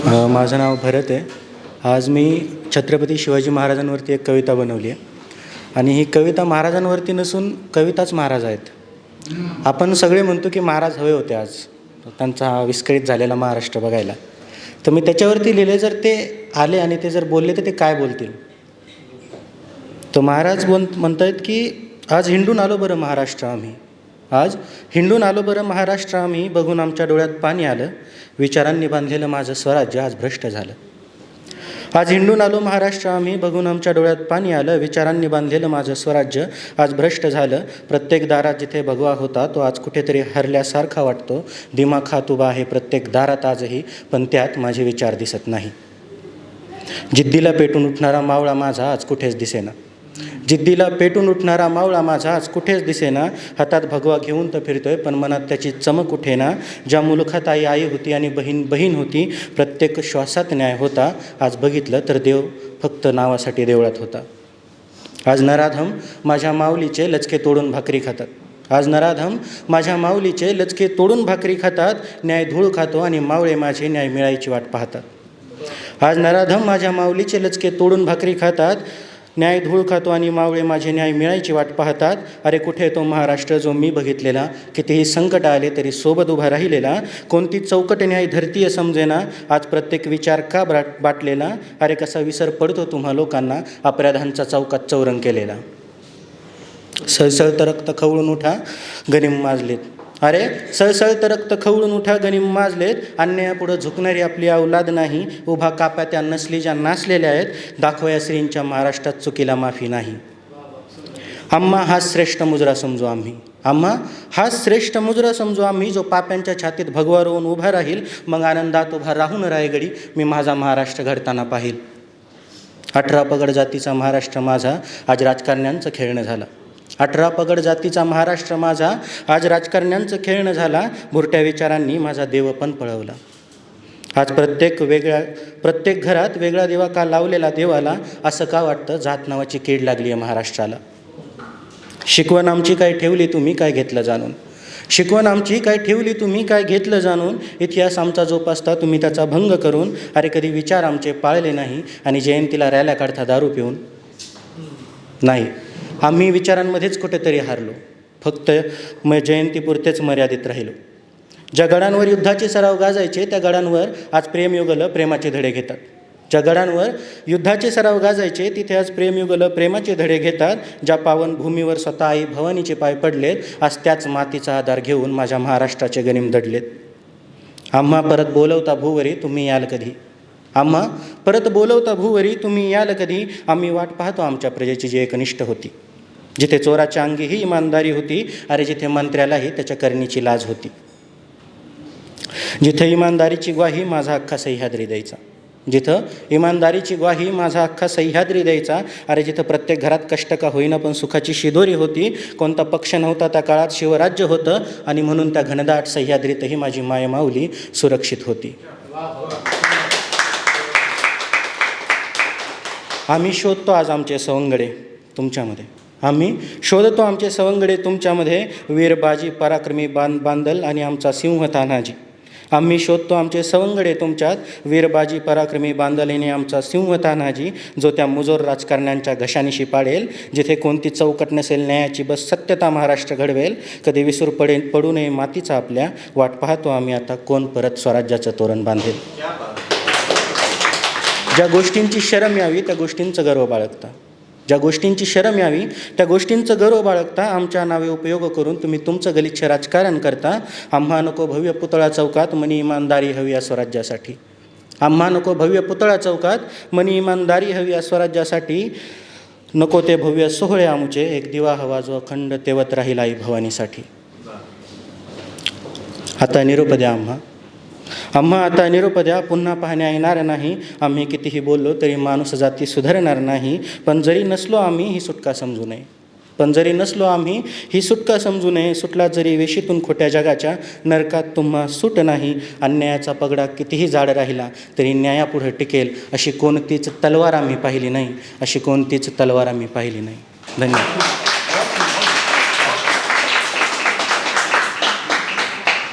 माझं नाव भरत आहे. आज मी छत्रपती शिवाजी महाराजांवरती एक कविता बनवली आहे आणि ही कविता महाराजांवरती नसून कविताच महाराज आहेत. आपण सगळे म्हणतो की महाराज हवे होते आज त्यांचा विस्कळीत झालेला महाराष्ट्र बघायला. तर मी त्याच्यावरती लिहिले, जर ते आले आणि ते जर बोलले तर ते काय बोलतील. तर महाराज म्हणतायत की आज हिंडून आलो बरं महाराष्ट्र आम्ही, आज हिंडून आलो बरं महाराष्ट्र आम्ही, बघून आमच्या डोळ्यात पाणी आलं, विचारांनी बांधलेलं माझं स्वराज्य आज भ्रष्ट झालं. आज हिंडून आलो महाराष्ट्र आम्ही, बघून आमच्या डोळ्यात पाणी आलं, विचारांनी बांधलेलं माझं स्वराज्य आज भ्रष्ट झालं. प्रत्येक दारात जिथे भगवा होता तो आज कुठेतरी हरल्यासारखा वाटतो. दिमाखात उभा आहे प्रत्येक दारात आजही, पण त्यात माझे विचार दिसत नाही. जिद्दीला पेटून उठणारा मावळा माझा आज कुठेच दिसेना, जिद्दीला पेटून उठणारा मावळा माझा आज कुठेच दिसेना. हातात भगवा घेऊन तर फिरतोय पण मनात त्याची चमक उठेना. ज्या मुलखात आई आई होती आणि बहीण बहीण होती, प्रत्येक श्वासात न्याय होता. आज बघितलं तर देव फक्त नावासाठी देवळात होता. आज नराधम माझ्या माऊलीचे लचके तोडून भाकरी खातात, आज नराधम माझ्या माऊलीचे लचके तोडून भाकरी खातात. न्याय धूळ खातो आणि मावळे माझे न्याय मिळायची वाट पाहतात. आज नराधम माझ्या माऊलीचे लचके तोडून भाकरी खातात, न्याय धूळ खातो आणि मावळे माझे न्याय मिळायची वाट पाहतात. अरे कुठे तो महाराष्ट्र जो मी बघितलेला, कितीही संकट आले तरी सोबत उभा राहिलेला. कोणती चौकट न्याय धरतीय समजेना, आज प्रत्येक विचार का बाटलेला. अरे कसा विसर पडतो तुम्हा लोकांना, अपराधांचा चौकात चौरंग केलेला. सळसळतं रक्त खवळून उठा गनिम माजलेत, अरे सळसळतं रक्त खवळून उठा गनिम माजलेत. अन्यायापुढं झुकणारी आपली अवलाद नाही, उभा काप्या त्या नसली ज्या नाचलेल्या आहेत. दाखवया श्रींच्या महाराष्ट्रात चुकीला माफी नाही. आम्हा हा श्रेष्ठ मुजरा समजू आम्ही, आम्हा हा श्रेष्ठ मुजरा समजू आम्ही, जो पाप्यांच्या छातीत भगवा रोवून उभा राहील. मग आनंदात उभा राहून रायगडी मी माझा महाराष्ट्र घडताना पाहिल. 18 पगड जातीचा महाराष्ट्र माझा आज राजकारण्यांचं खेळणं झालं, 18 पगड जातीचा महाराष्ट्र माझा आज राजकारण्यांचं खेळणं झाला. भुरट्या विचारांनी माझा देव पण पळवला. आज प्रत्येक घरात वेगळा देवा का लावलेला देवाला, असं का वाटतं जात नावाची कीड लागली आहे महाराष्ट्राला. शिकवण आमची काय ठेवली तुम्ही काय घेतलं जाणून, शिकवण आमची काय ठेवली तुम्ही काय घेतलं जाणून. इतिहास आमचा जोपासता तुम्ही त्याचा भंग करून. अरे कधी विचार आमचे पाळले नाही आणि जयंतीला रॅल्या काढता दारू पिऊन नाही. आम्ही विचारांमध्येच कुठेतरी हारलो, फक्त जयंतीपुरतेच मर्यादित राहिलो. ज्या गडांवर युद्धाचे सराव गाजायचे त्या गडांवर आज प्रेमयुगलं प्रेमाचे धडे घेतात. ज्या गडांवर युद्धाचे सराव गाजायचे तिथे आज प्रेमयुगलं प्रेमाचे धडे घेतात. ज्या पावन भूमीवर स्वतः आई भवानीचे पाय पडलेत, आज त्याच मातीचा आधार घेऊन माझ्या महाराष्ट्राचे गनिम दडलेत. आम्हा परत बोलवता भूवरी तुम्ही याल कधी, आम्हा परत बोलवता भूवरी तुम्ही याल कधी. आम्ही वाट पाहतो आमच्या प्रजेची जी एकनिष्ठ होती, जिथे चोराच्या अंगी ही इमानदारी होती. अरे जिथे मंत्र्यालाही त्याच्या करणीची लाज होती, जिथे इमानदारीची ग्वाही माझा अख्खा सह्याद्री द्यायचा, जिथं इमानदारीची ग्वाही माझा अख्खा सह्याद्री द्यायचा. अरे जिथं प्रत्येक घरात कष्ट का होईना पण सुखाची शिदोरी होती. कोणता पक्ष नव्हता त्या काळात, शिवराज्य होतं आणि म्हणून त्या घनदाट सह्याद्रीतही माझी मायमाऊली सुरक्षित होती. आम्ही शोधतो आज आमचे सवंगडे तुमच्यामध्ये, आम्ही शोधतो आमचे सवंगडे तुमच्यामध्ये. वीरबाजी पराक्रमी बांदल आणि आमचा सिंह तान्हाजी. आम्ही शोधतो आमचे सवंगडे तुमच्यात, वीरबाजी पराक्रमी बांदल आणि आमचा सिंह तान्हाजी. जो त्या मुजोर राजकारण्यांच्या घशानिशी पाडेल, जिथे कोणती चौकट नसेल न्यायाची बस सत्यता महाराष्ट्र घडवेल. कधी विसर पडू नये मातीचा आपल्या, वाट पाहतो आम्ही आता कोण परत स्वराज्याचं तोरण बांधेल. ज्या गोष्टींची शरम यावी त्या गोष्टींचं गर्व बाळगता, ज्या गोष्टींची शरम यावी त्या गोष्टींचं गर्व बाळगता. आमच्या नावे उपयोग करून तुम्ही तुमचं गलिच्छ राजकारण करता. आम्हा नको भव्य पुतळा चौकात मनी इमानदारी हवी या स्वराज्यासाठी, आम्हा नको भव्य पुतळा चौकात मनी इमानदारी हवी या स्वराज्यासाठी. नको ते भव्य सोहळे आमुचे, एक दिवा हवा जो अखंड तेवत राहील आई भवानीसाठी. आता निरोप द्या आम्हा आता निरोप द्या, पुन्हा पाहण्या येणार नाही. आम्ही कितीही बोललो तरी माणूस जाती सुधारणार नाही. पण जरी नसलो आम्ही ही सुटका समजू नये, पण जरी नसलो आम्ही ही सुटका समजू नये. सुटला जरी वेशीतून खोट्या जगाच्या, नरकात तुम्हा सूट नाही. अन्यायाचा पगडा कितीही जाड राहिला तरी न्यायापुढे टिकेल. अशी कोणतीच तलवार आम्ही पाहिली नाही, अशी कोणतीच तलवार आम्ही पाहिली नाही. धन्यवाद.